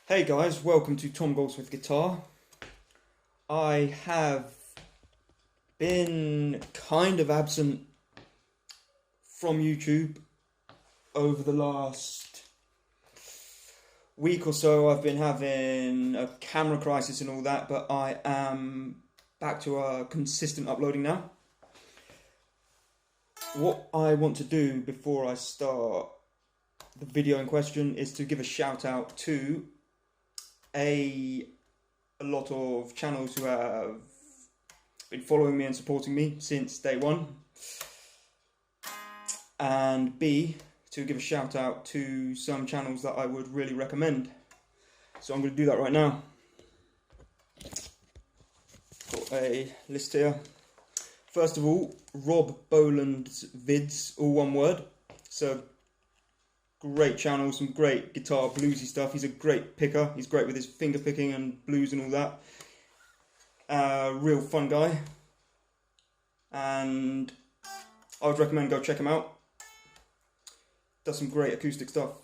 Hey guys, welcome to Tom Goldsmith Guitar. I have been kind of absent from YouTube over the last week or so. I've been having a camera crisis and all that, but I am back to consistent uploading now. What I want to do before I start the video in question is to give a shout out to a lot of channels who have been following me and supporting me since day one, and B, to give a shout out to some channels that I would really recommend. So I'm going to do that right now. Got a list here. First of all, Rob Boland's vids, all one word. So great channel, some great guitar bluesy stuff. He's a great picker. He's great with his finger picking and blues and all that. Real fun guy. And I would recommend go check him out. Does some great acoustic stuff.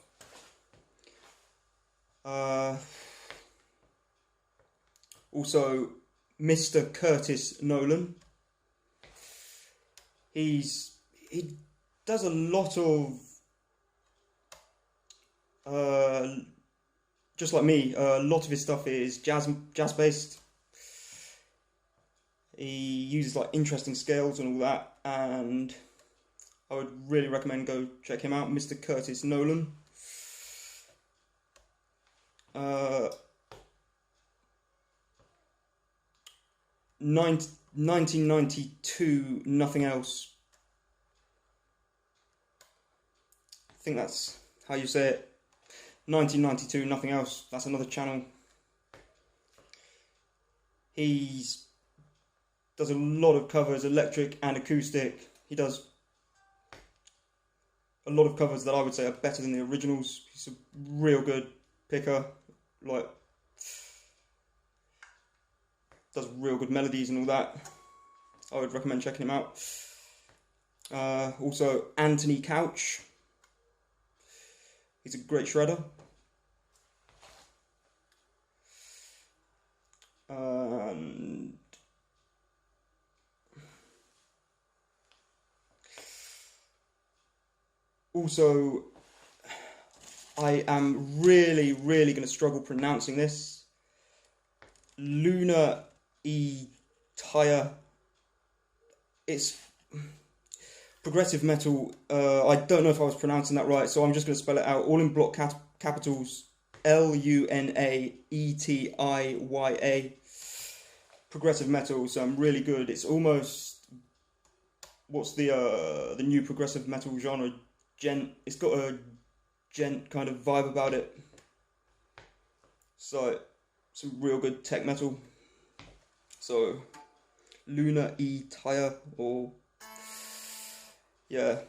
Also, Mr. Curtis Nolan. He does a lot of just like me, a lot of his stuff is jazz based. He uses like interesting scales and all that, and I would really recommend go check him out, Mr. Curtis Nolan. 1992, nothing else. I think that's how you say it. 1992, nothing else. That's another channel. He does a lot of covers, electric and acoustic. He does a lot of covers that I would say are better than the originals. He's a real good picker, like does real good melodies and all that. I would recommend checking him out. Also, Anthony Couch. He's a great shredder. And also, I am really going to struggle pronouncing this. Luna E. Tire. It's progressive metal. I don't know if I was pronouncing that right, so I'm just going to spell it out. All in block capitals. Lunaetiya. Progressive metal. So I'm really good. It's almost, what's the new progressive metal genre? Gent. It's got a gent kind of vibe about it. So some real good tech metal. So Luna E. Tire, or yeah.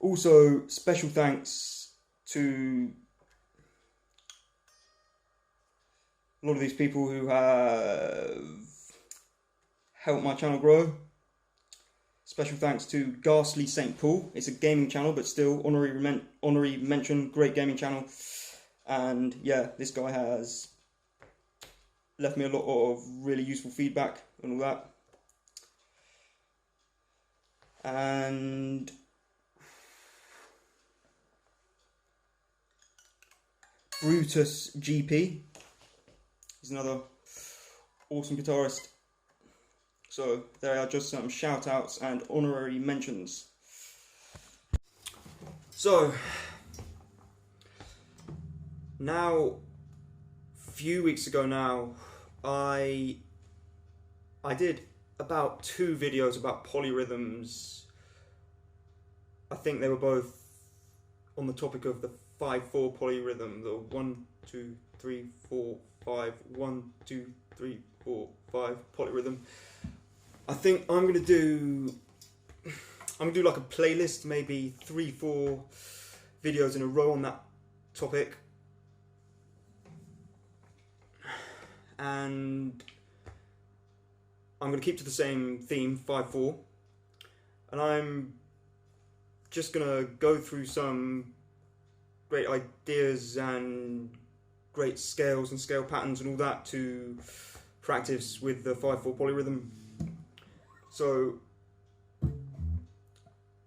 Also, special thanks to a lot of these people who have helped my channel grow. Special thanks to Ghastly St. Paul. It's a gaming channel, but still honorary mention. Great gaming channel. And yeah, this guy has left me a lot of really useful feedback and all that. And Brutus GP is another awesome guitarist. So there are just some shout outs and honorary mentions. So now, a few weeks ago now, I did about 2 videos about polyrhythms. I think they were both on the topic of the 5/4 polyrhythm, the 1 2 3 4 5 1 2 3 4 5 polyrhythm. I think I'm gonna do like a playlist, maybe 3-4 videos in a row on that topic, and I'm gonna keep to the same theme, 5/4, and I'm just gonna go through some great ideas and great scales and scale patterns and all that to practice with the 5/4 polyrhythm. So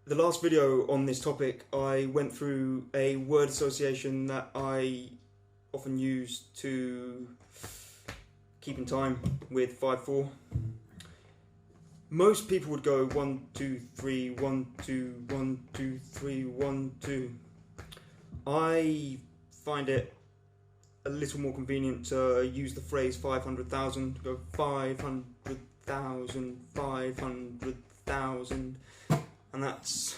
the last video on this topic, I went through a word association that I often use to keep in time with 5/4. Most people would go 1 2 3 1 2 1 2 3 1 2. I find it a little more convenient to use the phrase 500,000. Go 500,000, 500,000, and that's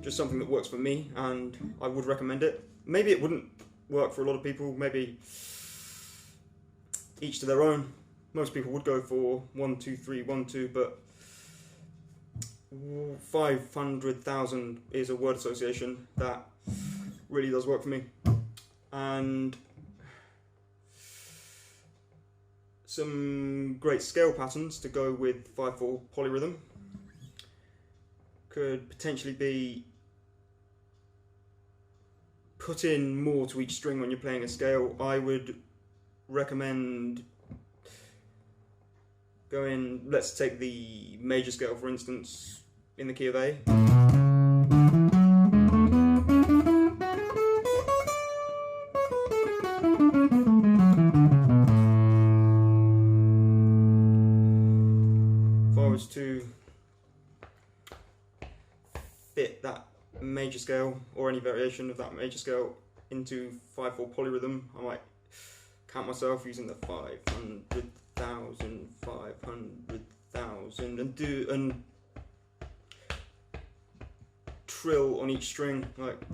just something that works for me, and I would recommend it. Maybe it wouldn't work for a lot of people. Maybe each to their own. Most people would go for 1 2 3 1 2, but 500,000 is a word association that really does work for me. And some great scale patterns to go with 5/4 polyrhythm could potentially be put in more to each string when you're playing a scale. I would recommend going, let's take the major scale for instance, in the key of A. If I was to fit that major scale or any variation of that major scale into 5/4 polyrhythm, I might count myself using the 500,000, 500,000, and trill on each string, like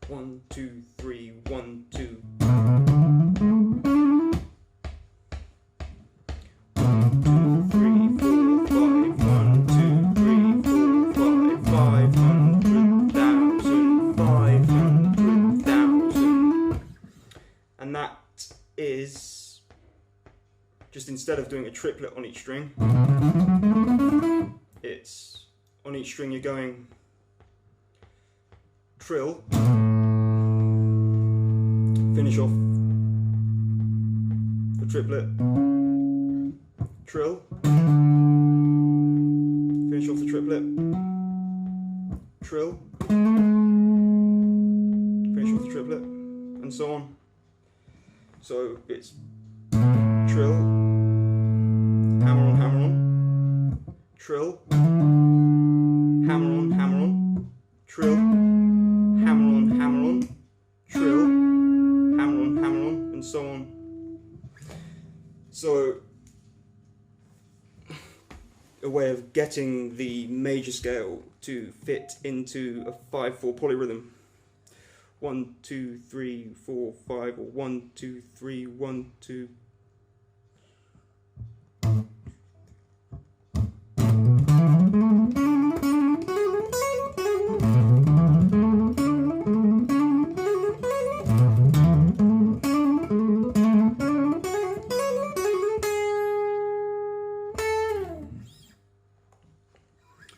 1 2 3 1 2. 500,000. And that is just, instead of doing a triplet on each string, it's on each string you're going trill, finish off the triplet, trill, finish off the triplet, trill, finish off the triplet, and so on. So it's trill, hammer on, trill, hammer on, trill, hammer on, trill, hammer on, and so on. So a way of getting the major scale to fit into a 5/4 polyrhythm. 1 2 3 4 5, or 1 2 3 1 2.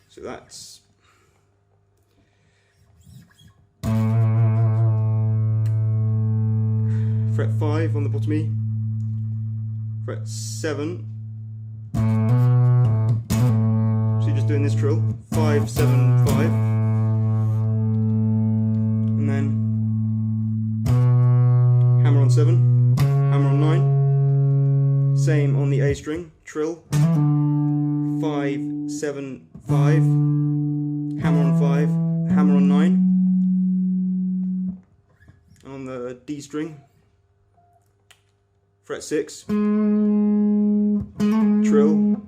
So that's fret 5 on the bottom E, fret 7, so you're just doing this trill, 5 7 5, and then hammer on 7, hammer on 9, same on the A string, trill, 5 7 5, hammer on 5, hammer on 9, and on the D string, fret 6, trill,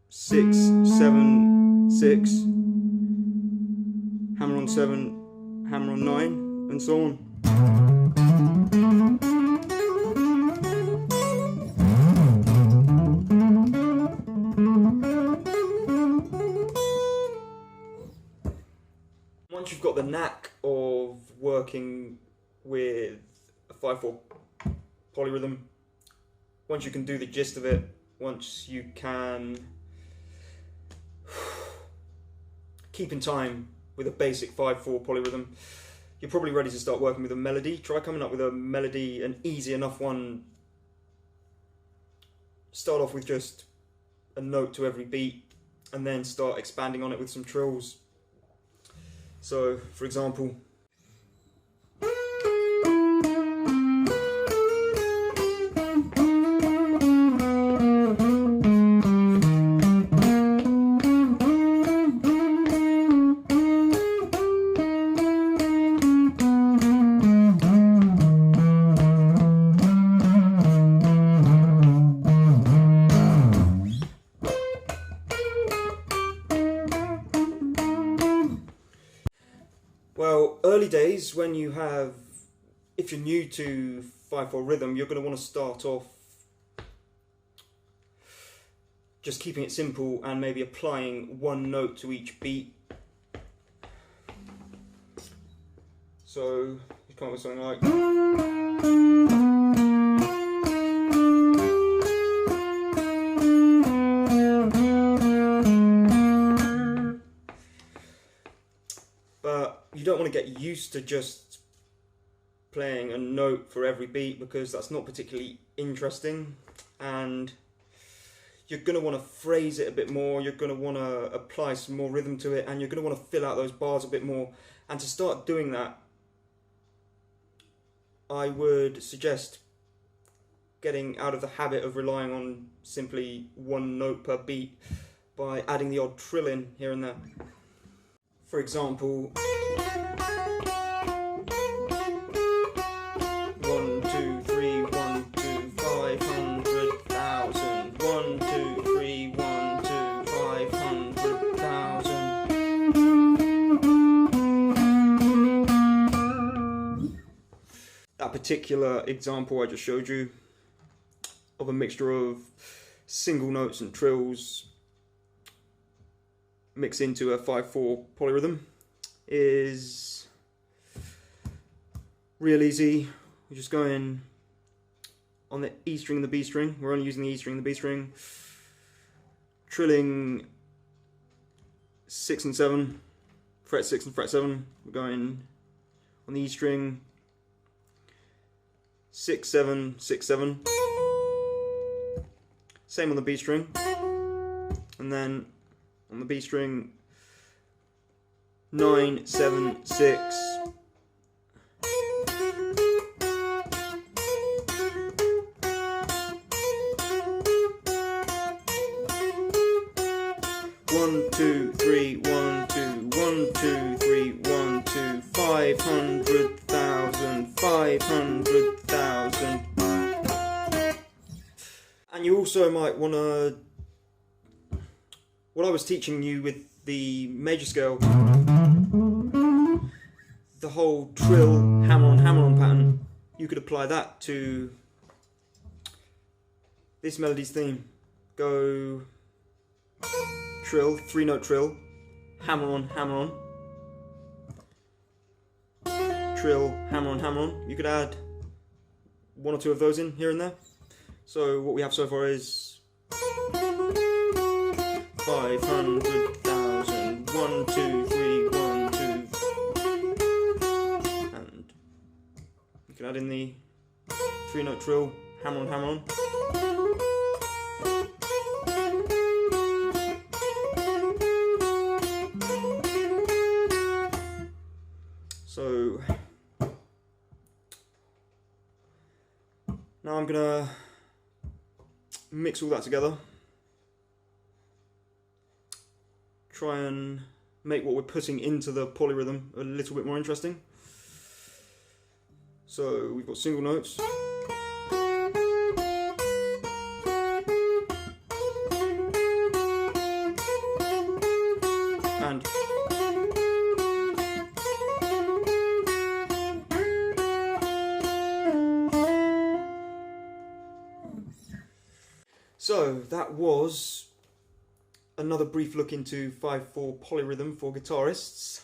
6 7 6, hammer on 7, hammer on 9, and so on. Once you've got the knack of working with a 5/4 polyrhythm. Once you can do the gist of it, once you can keep in time with a basic 5/4 polyrhythm, you're probably ready to start working with a melody. Try coming up with a melody, an easy enough one. Start off with just a note to every beat, and then start expanding on it with some trills. So, for example, well, early days when you have, if you're new to 5/4 rhythm, you're going to want to start off just keeping it simple and maybe applying one note to each beat. So you come up with something like, but you don't want to get used to just playing a note for every beat, because that's not particularly interesting, and you're going to want to phrase it a bit more, you're going to want to apply some more rhythm to it, and you're going to want to fill out those bars a bit more. And to start doing that, I would suggest getting out of the habit of relying on simply one note per beat by adding the odd trill in here and there. For example, 1, 2, 3, 1, 2, 500,000. 1, 2, 3, 1, 2, 500,000. That particular example I just showed you of a mixture of single notes and trills mixed into a 5/4 polyrhythm is real easy. We're just going on the E string and the B string. We're only using the E string and the B string. Trilling 6 and 7, fret 6 and fret 7. We're going on the E string 6, 7, 6, 7. Same on the B string. And then on the B string 9, 7, 6. One, two, three, 1, 2, 1, 2, 3, 1, 2, 500,000, 500,000. And you also might want to, what I was teaching you with the major scale, the whole trill, hammer on pattern, you could apply that to this melody's theme. Go trill, 3-note trill, hammer on, trill, hammer on. You could add 1 or 2 of those in here and there. So what we have so far is 500,000, 1, 2, 3, 1, 2, and you can add in the 3-note trill, hammer on. So now I'm gonna mix all that together, try and make what we're putting into the polyrhythm a little bit more interesting. So we've got single notes, and so that was another brief look into 5/4 polyrhythm for guitarists.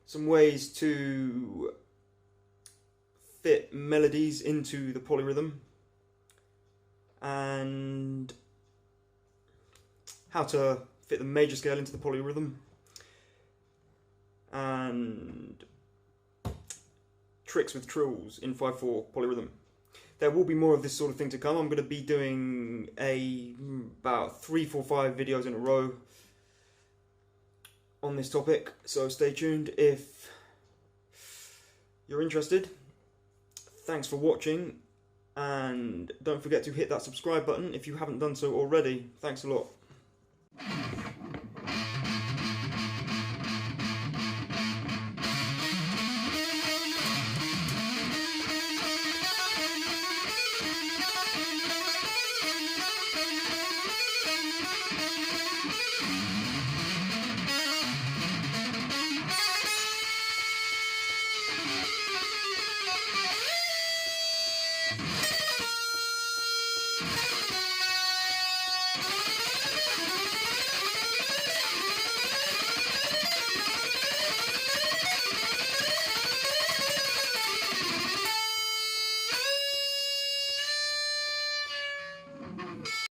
Some ways to fit melodies into the polyrhythm, and how to fit the major scale into the polyrhythm, and tricks with trills in 5/4 polyrhythm. There will be more of this sort of thing to come. I'm going to be doing about 3, 4, 5 videos in a row on this topic, so stay tuned if you're interested. Thanks for watching, and don't forget to hit that subscribe button if you haven't done so already. Thanks a lot.